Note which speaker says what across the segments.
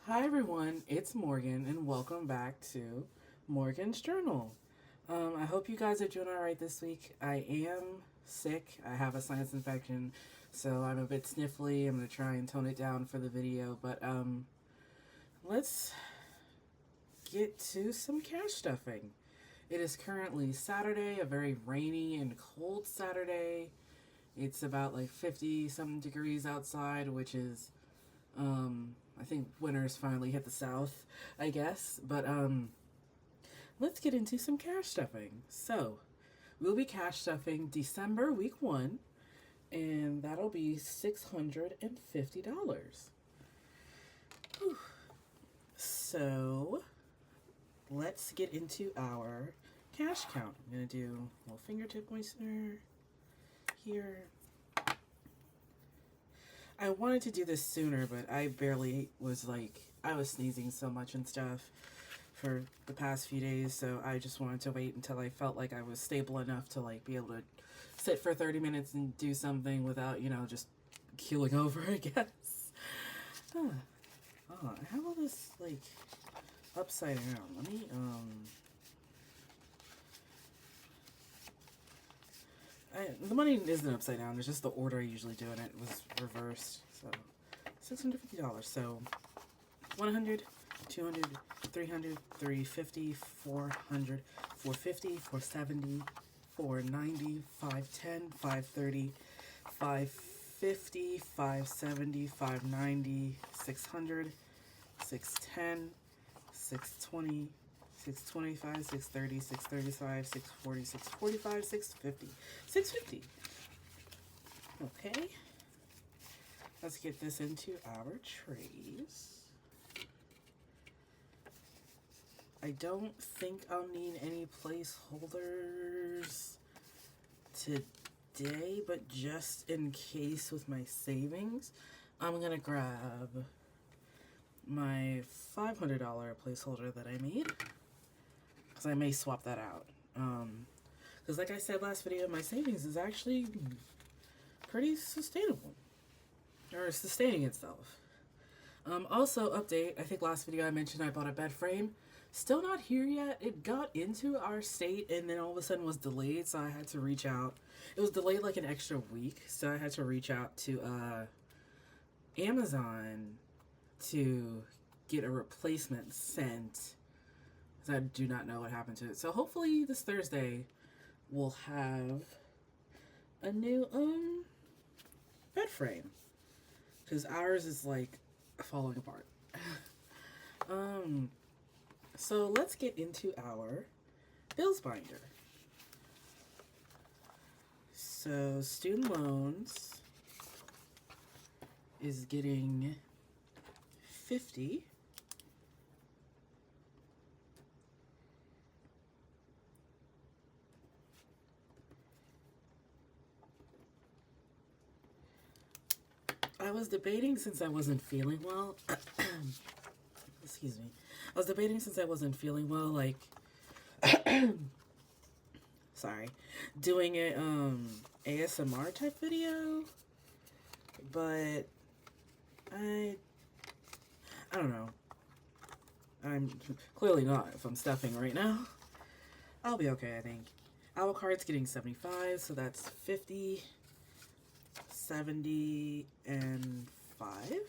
Speaker 1: Hi everyone, it's Morgan and welcome back to Morgan's Journal. I hope you guys are doing alright this week. I am sick. I have a sinus infection, so I'm a bit sniffly. I'm going to try and tone it down for the video, but let's get to some cash stuffing. It is currently Saturday, a very rainy and cold Saturday. It's about like 50 something degrees outside, which is I think winter's finally hit the south, I guess. But let's get into some cash stuffing. So we'll be cash stuffing December week 1, and that'll be $650. So let's get into our cash count. I'm gonna do a little fingertip moistener here. I wanted to do this sooner, but I barely was I was sneezing so much and stuff for the past few days, so I just wanted to wait until I felt like I was stable enough to be able to sit for 30 minutes and do something without, just keeling over, I guess. Oh, I have all this upside down. Let me the money isn't upside down, it's just the order I usually do, and it was reversed. So $650. So 100, 200, 300, 350, 400, 450, 470, 490, 510, 530, 550, 570, 590, 600, 610, 620, 625, 630, 635, 640, 645, 650. 650. Okay. Let's get this into our trays. I don't think I'll need any placeholders today, but just in case with my savings, I'm gonna grab my $500 placeholder that I made, because I may swap that out. Because like I said last video, my savings is actually pretty sustainable, or sustaining itself. Also, update, I think last video I mentioned I bought a bed frame. Still not here yet. It got into our state and then all of a sudden was delayed, so I had to reach out. It was delayed like an extra week, so I had to reach out to Amazon to get a replacement sent, because I do not know what happened to it. So hopefully this Thursday we'll have a new bed frame, because ours is falling apart. So let's get into our bills binder. So student loans is getting 50. I was debating, since I wasn't feeling well, excuse me. I was debating, since I wasn't feeling well, sorry, doing a ASMR type video, but I don't know. I'm clearly not, if I'm stuffing right now. I'll be okay, I think. Our card's getting 75, so that's 50, 70, and 5.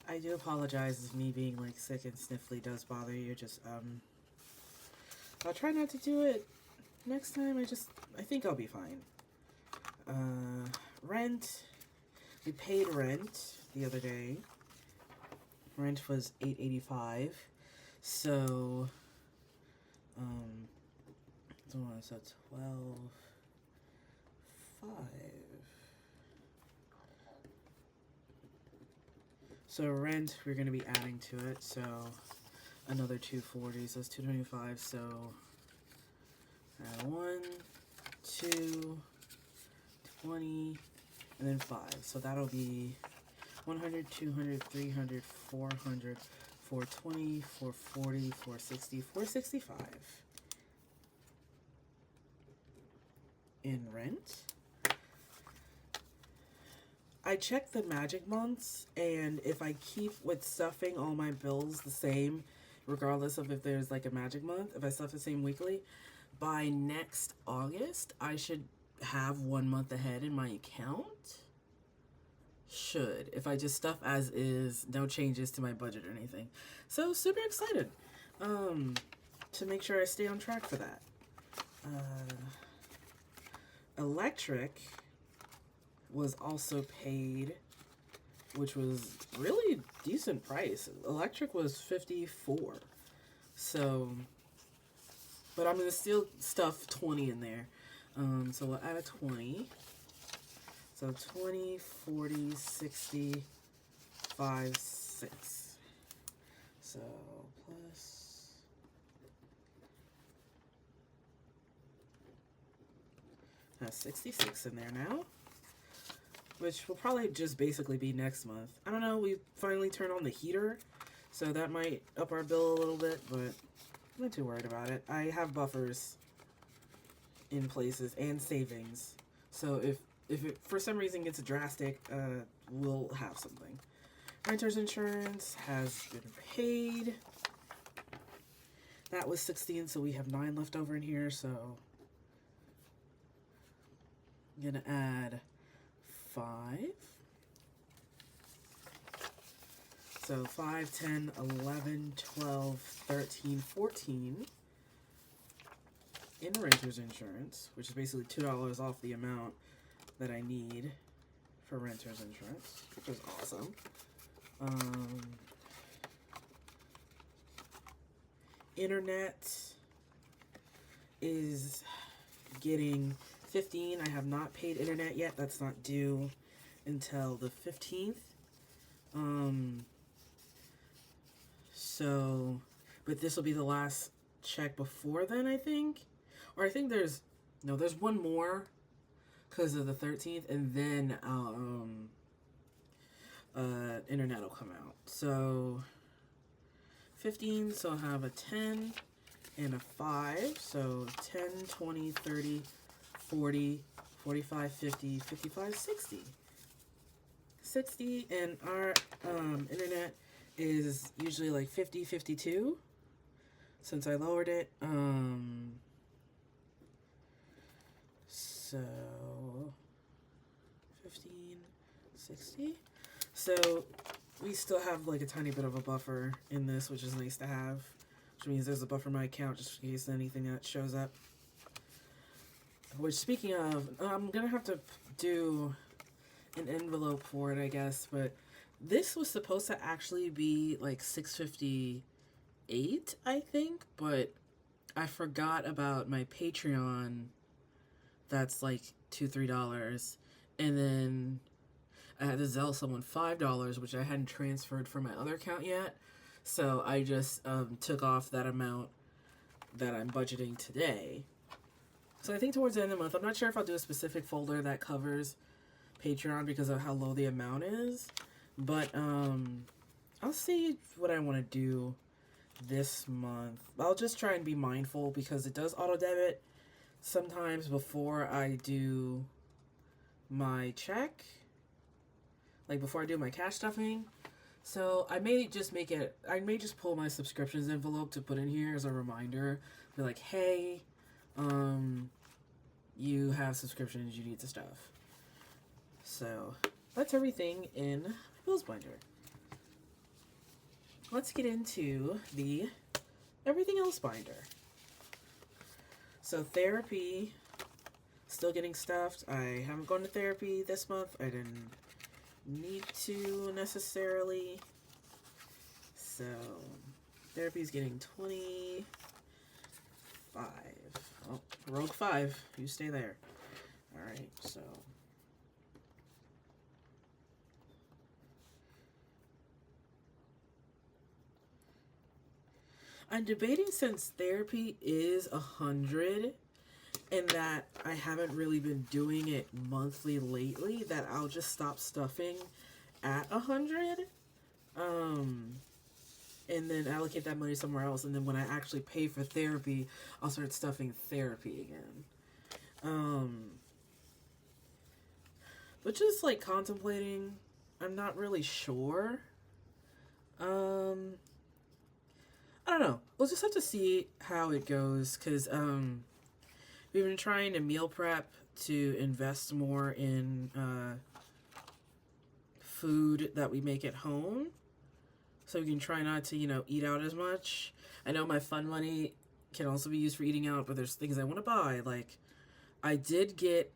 Speaker 1: I do apologize if me being sick and sniffly does bother you. Just I'll try not to do it next time. I think I'll be fine. Rent. We paid rent the other day. Rent was $8.85. So so 12.5. So rent, we're gonna be adding to it, so another $2.40, so it's $2.25. So add 1, 2, 20, and then 5. So that'll be 100, 200, 300, 400, 420, 440, 460, 465 in rent. I check the magic months, and if I keep with stuffing all my bills the same, regardless of if there's like a magic month, if I stuff the same weekly, by next August, I should have 1 month ahead in my account. Should, if I just stuff as is, no changes to my budget or anything. So super excited to make sure I stay on track for that. Electric was also paid, which was really decent price. Electric was $54. So, but I'm gonna still stuff 20 in there. So we'll add a 20. So 20, 40, 60, 5, 6. So plus. That's 66 in there now, which will probably just basically be next month. I don't know, we finally turned on the heater, so that might up our bill a little bit, but I'm not too worried about it. I have buffers in places and savings, so if it for some reason gets drastic, we'll have something. Renter's insurance has been paid. That was 16, so we have 9 left over in here, so I'm gonna add 5. So 5, 10, 11, 12, 13, 14 in renter's insurance, which is basically $2 off the amount that I need for renter's insurance, which is awesome. Internet is getting 15. I have not paid internet yet. That's not due until the 15th. So, but this will be the last check before then, I think. Or I think there's one more because of the 13th, and then internet will come out. So 15, so I'll have a 10 and a 5. So 10, 20, 30, 40, 45, 50, 55, 60. 60, and our internet is usually like 50, 52 since I lowered it. So 15, 60. So we still have like a tiny bit of a buffer in this, which is nice to have, which means there's a buffer in my account just in case anything that shows up. Which, speaking of, I'm gonna have to do an envelope for it, I guess, but this was supposed to actually be like $6.58, I think, but I forgot about my Patreon. That's like $2-3, and then I had to Zelle someone $5, which I hadn't transferred from my other account yet, so I just took off that amount that I'm budgeting today. So I think towards the end of the month, I'm not sure if I'll do a specific folder that covers Patreon because of how low the amount is, but I'll see what I want to do this month. I'll just try and be mindful because it does auto debit sometimes before I do my check, like before I do my cash stuffing. So I may just pull my subscriptions envelope to put in here as a reminder, be like, hey, you have subscriptions you need to stuff. So that's everything in my bills binder. Let's get into the everything else binder. So therapy, still getting stuffed. I haven't gone to therapy this month. I didn't need to necessarily. So therapy's getting 25. Oh, rogue 5. You stay there. All right, so. I'm debating, since therapy is 100 and that I haven't really been doing it monthly lately, that I'll just stop stuffing at 100. and then allocate that money somewhere else. And then when I actually pay for therapy, I'll start stuffing therapy again. But just like contemplating, I'm not really sure. I don't know. We'll just have to see how it goes, because we've been trying to meal prep to invest more in food that we make at home, so we can try not to, eat out as much. I know my fun money can also be used for eating out, but there's things I want to buy. Like, I did get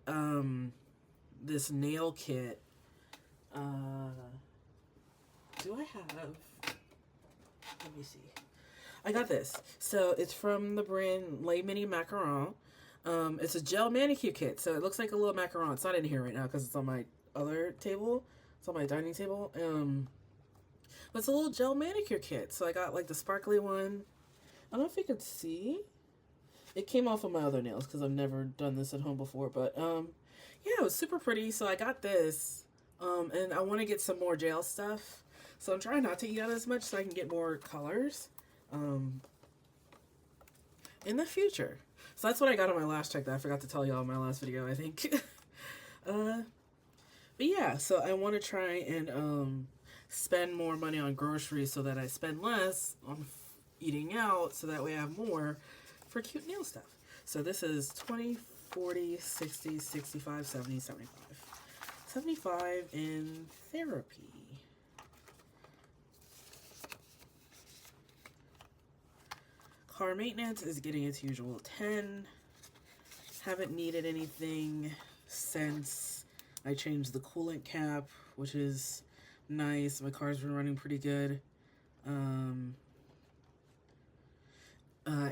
Speaker 1: this nail kit. Do I have... Let me see. I got this. So it's from the brand Les Mini Macarons. It's a gel manicure kit. So it looks like a little macaron. It's not in here right now because it's on my other table. It's on my dining table. But it's a little gel manicure kit. So I got like the sparkly one. I don't know if you could see. It came off of my other nails because I've never done this at home before. But yeah, it was super pretty. So I got this. And I want to get some more gel stuff. So I'm trying not to eat out as much so I can get more colors in the future. So that's what I got on my last check that I forgot to tell y'all in my last video, I think. But yeah, so I want to try and spend more money on groceries so that I spend less on eating out, so that way I have more for cute nail stuff. So this is 20, 40, 60, 65, 70, 75. 75 in therapy. Car maintenance is getting its usual 10. Haven't needed anything since I changed the coolant cap, which is nice. My car's been running pretty good.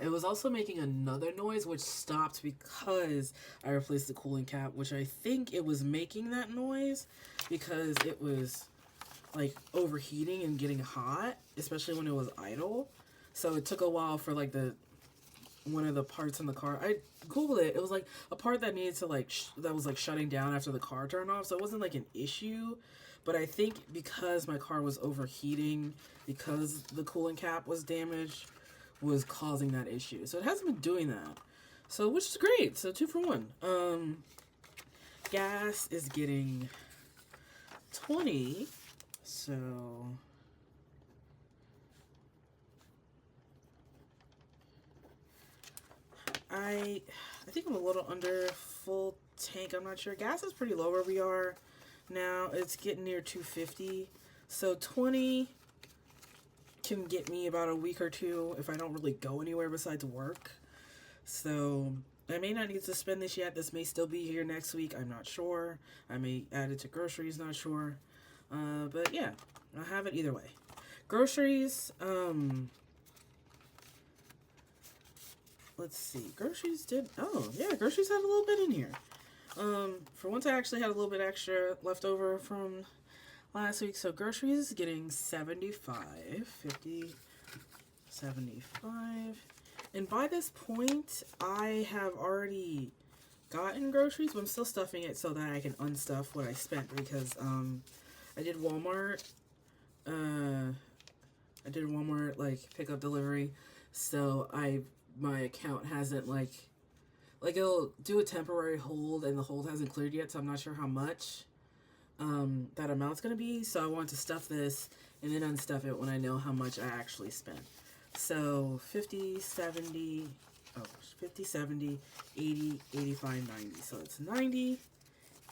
Speaker 1: It was also making another noise, which stopped because I replaced the coolant cap, which I think it was making that noise because it was like overheating and getting hot, especially when it was idle. So it took a while for like one of the parts in the car. I Googled it. It was like a part that needed to that was like shutting down after the car turned off. So it wasn't like an issue, but I think because my car was overheating, because the coolant cap was damaged, was causing that issue. So it hasn't been doing that. So, which is great. So 2 for 1. Gas is getting 20. So I think I'm a little under full tank. I'm not sure. Gas is pretty low where we are now. It's getting near 250. So 20 can get me about a week or two if I don't really go anywhere besides work. So I may not need to spend this yet. This may still be here next week. I'm not sure. I may add it to groceries. Not sure. But yeah, I'll have it either way. Groceries. Let's see. Groceries groceries had a little bit in here. For once I actually had a little bit extra left over from last week. So groceries is getting 75, 50, 75. And by this point, I have already gotten groceries, but I'm still stuffing it so that I can unstuff what I spent, because I did Walmart. Like pickup delivery. So my account hasn't like it'll do a temporary hold and the hold hasn't cleared yet, so I'm not sure how much that amount's gonna be. So I want to stuff this and then unstuff it when I know how much I actually spent. So 50, 70, 80, 85, 90. So it's 90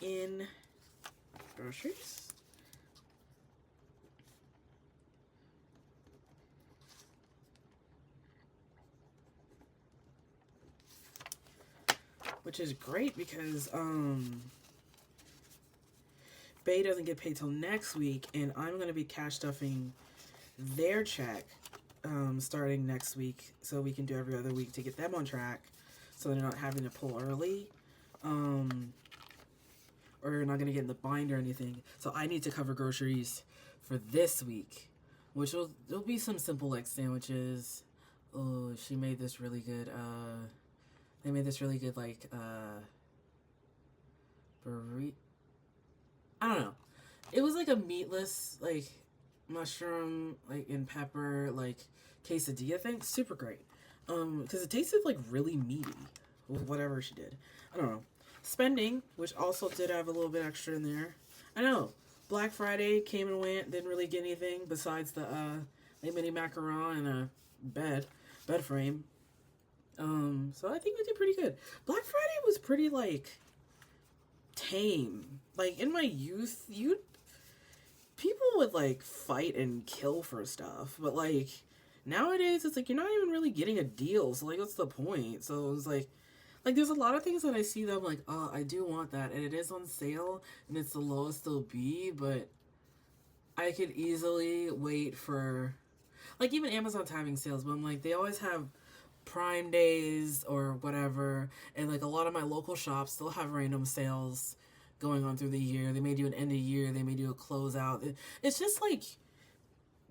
Speaker 1: in groceries. Which is great because Bay doesn't get paid till next week, and I'm going to be cash stuffing their check starting next week, so we can do every other week to get them on track, so they're not having to pull early, or you're not going to get in the bind or anything. So I need to cover groceries for this week, which there'll be some simple like sandwiches. Oh, she made this really good. They made this really good, like, burrito. I don't know. It was like a meatless, like, mushroom, like, and pepper, like, quesadilla thing. Super great. Because it tasted, like, really meaty with whatever she did. I don't know. Spending, which also did have a little bit extra in there. I know. Black Friday came and went. Didn't really get anything besides the, like, mini macaron and a bed frame. So I think we did pretty good. Black Friday was pretty, like, tame. Like, in my youth, people would, like, fight and kill for stuff, but, like, nowadays it's like you're not even really getting a deal, so, like, what's the point? So it's like there's a lot of things that I see that I'm like, oh, I do want that, and it is on sale and it's the lowest it'll be, but I could easily wait for, like, even Amazon's having sales, but I'm like, they always have Prime days or whatever, and, like, a lot of my local shops still have random sales going on through the year. They may do an end of year, they may do a closeout. It's just, like,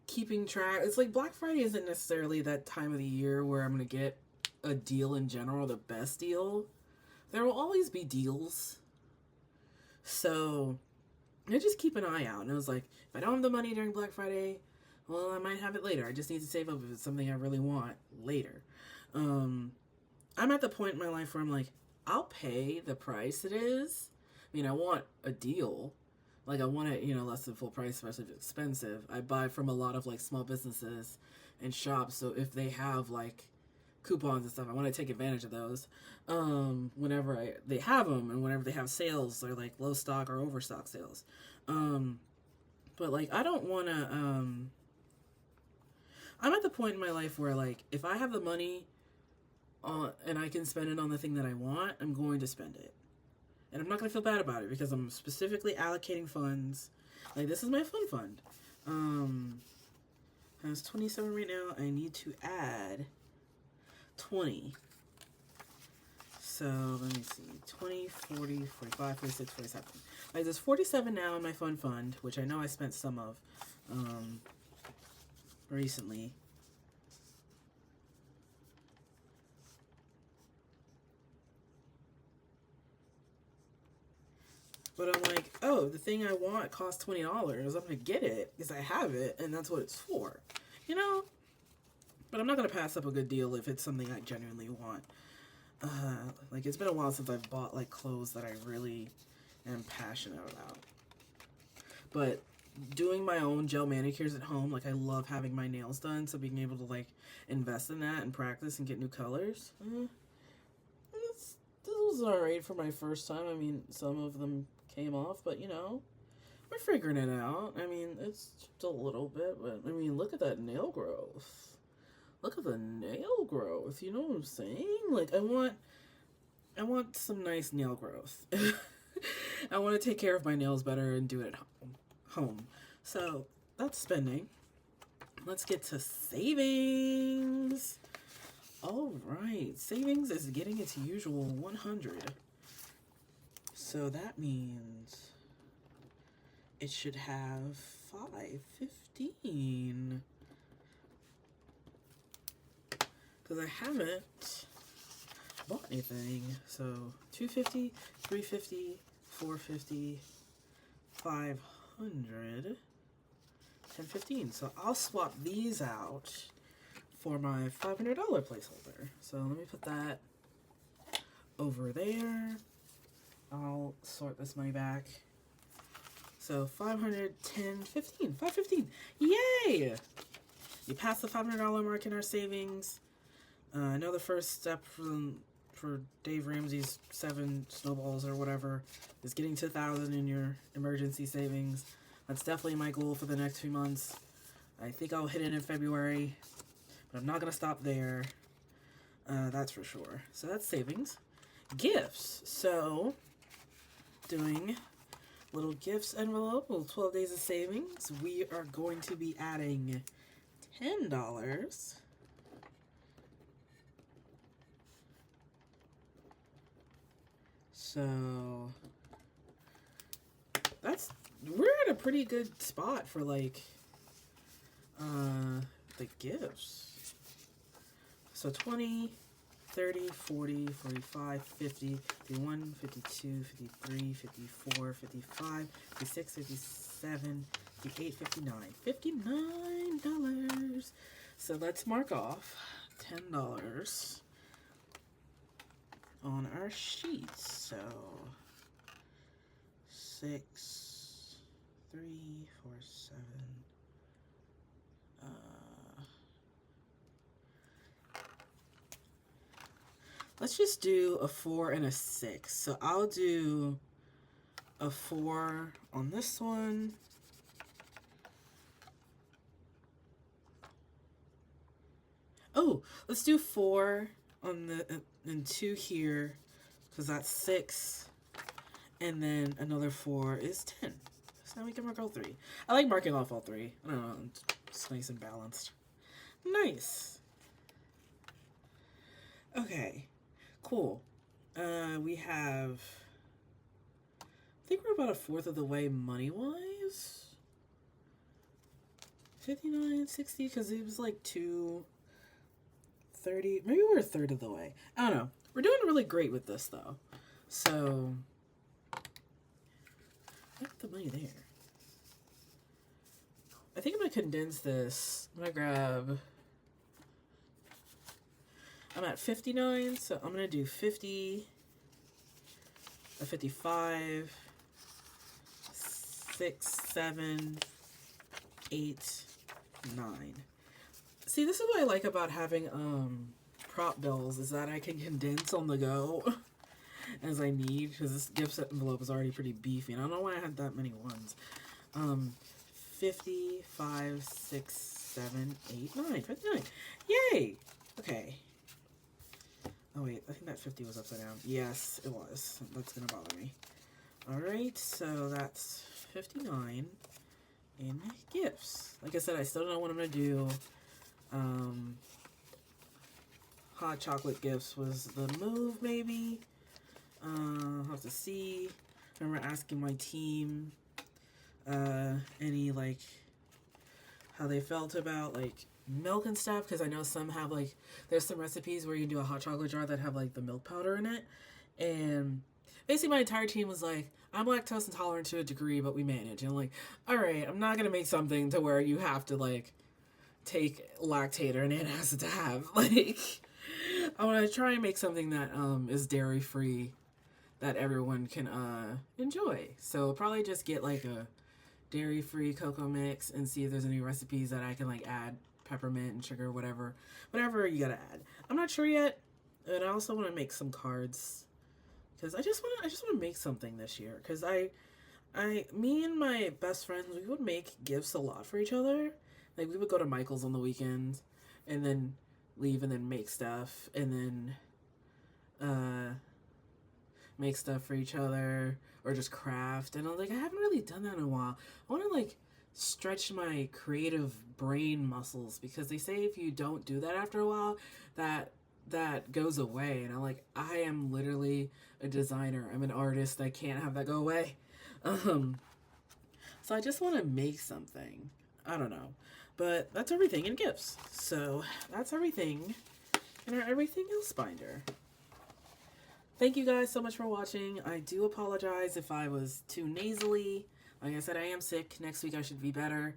Speaker 1: keeping track. It's like Black Friday isn't necessarily that time of the year where I'm going to get a deal in general, the best deal. There will always be deals. So, I just keep an eye out. And it was like, if I don't have the money during Black Friday, well, I might have it later. I just need to save up if it's something I really want later. I'm at the point in my life where I'm like, I'll pay the price it is. I mean, I want a deal. Like, I want it, less than full price, especially if it's expensive. I buy from a lot of, like, small businesses and shops, so if they have, like, coupons and stuff, I want to take advantage of those whenever they have them, and whenever they have sales, or, like, low stock or overstock sales. But, like, I don't want to, I'm at the point in my life where, like, if I have the money and I can spend it on the thing that I want, I'm going to spend it. And I'm not going to feel bad about it because I'm specifically allocating funds. Like, this is my fun fund. Has 27 right now. I need to add 20. So, let me see. 20, 40, 45, 46, 47. Like, there's 47 now in my fun fund, which I know I spent some of recently. But I'm like, oh, the thing I want costs $20. I'm going to get it because I have it, and that's what it's for. But I'm not going to pass up a good deal if it's something I genuinely want. Like, it's been a while since I've bought, like, clothes that I really am passionate about. But doing my own gel manicures at home, like, I love having my nails done, so being able to, like, invest in that and practice and get new colors, this was alright for my first time. I mean, some of them came off, but, we're figuring it out. I mean, it's just a little bit, but, I mean, look at that nail growth. Look at the nail growth, you know what I'm saying? Like, I want some nice nail growth. I want to take care of my nails better and do it at home. So, that's spending. Let's get to savings. All right, savings is getting its usual 100. So that means it should have 515. Because I haven't bought anything. So 250, 350, 450, 500, 1015. So I'll swap these out for my $500 placeholder. So let me put that over there. I'll sort this money back. So 500, 10, 15, 515. Yay! You passed the $500 mark in our savings. I know the first step for Dave Ramsey's 7 snowballs or whatever is getting to 1,000 in your emergency savings. That's definitely my goal for the next few months. I think I'll hit it in February, but I'm not going to stop there. That's for sure. So that's savings. Gifts. So, doing little gifts envelope, little 12 days of savings. We are going to be adding $10. So, we're at a pretty good spot for, like, the gifts. So 20, 30, 40, 45, 50, 51, 52, 53, 54, 55, 56, 57, $58.59. $59. So let's mark off $10 on our sheet. So 6, 3, 4, 7. Let's just do a 4 and a 6. So I'll do a 4 on this one. Oh, let's do 4 on the and 2 here, because that's 6, and then another 4 is 10. So now we can mark all 3. I like marking off all 3. I don't know, it's nice and balanced. Nice. Okay, cool. We have, I think we're about a fourth of the way money-wise. 59, 60, because it was like 230. Maybe we're a third of the way. I don't know. We're doing really great with this, though. So, I have the money there. I think I'm going to condense this. I'm going to grab, I'm at 59, so I'm going to do 50, a 55, 6, 7, 8, 9. See, this is what I like about having prop bills, is that I can condense on the go as I need, because this gift envelope is already pretty beefy, and I don't know why I had that many ones. 50, 5, 6, 7, 8, 9. 59. Yay! Okay. Oh wait, I think that 50 was upside down. Yes, it was. That's gonna bother me. Alright, so that's 59 in gifts. Like I said, I still don't know what I'm gonna do. Hot chocolate gifts was the move, maybe. I'll have to see. I remember asking my team any, like, how they felt about, like, milk and stuff, because I know some have, like, there's some recipes where you can do a hot chocolate jar that have, like, the milk powder in it, and basically my entire team was like, I'm lactose intolerant to a degree, but we manage, and I'm like, alright, I'm not gonna make something to where you have to, like, take Lactator and antacid to have, like, I want to try and make something that, is dairy-free, that everyone can, enjoy, so probably just get, like, a dairy-free cocoa mix and see if there's any recipes that I can, like, add peppermint and sugar, whatever you gotta add. I'm not sure yet, and I also want to make some cards, because I just want to make something this year, because me and my best friends, we would make gifts a lot for each other. Like, we would go to Michael's on the weekends, and then leave and then make stuff, and then, make stuff for each other, or just craft, and I was like, I haven't really done that in a while. I want to, like, stretch my creative brain muscles, because they say if you don't do that after a while, that goes away, and I'm like, I am literally a designer, I'm an artist, I can't have that go away. So I just want to make something. I don't know, but that's everything in gifts. So that's everything in our everything else binder. Thank you guys so much for watching. I do apologize if I was too nasally. Like I said, I am sick. Next week I should be better.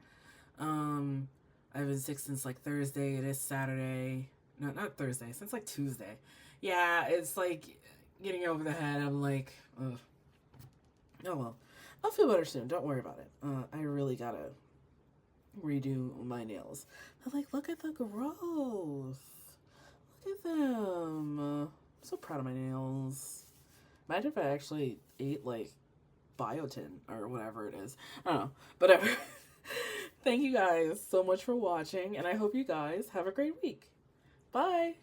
Speaker 1: I've been sick since like Thursday. It is Saturday. No, not Thursday. Since like Tuesday. Yeah, it's like getting over the head. I'm like, ugh. Oh well. I'll feel better soon. Don't worry about it. I really gotta redo my nails. I'm like, look at the growth. Look at them. I'm so proud of my nails. Imagine if I actually ate like biotin or whatever it is. I don't know. Whatever. Thank you guys so much for watching, and I hope you guys have a great week. Bye.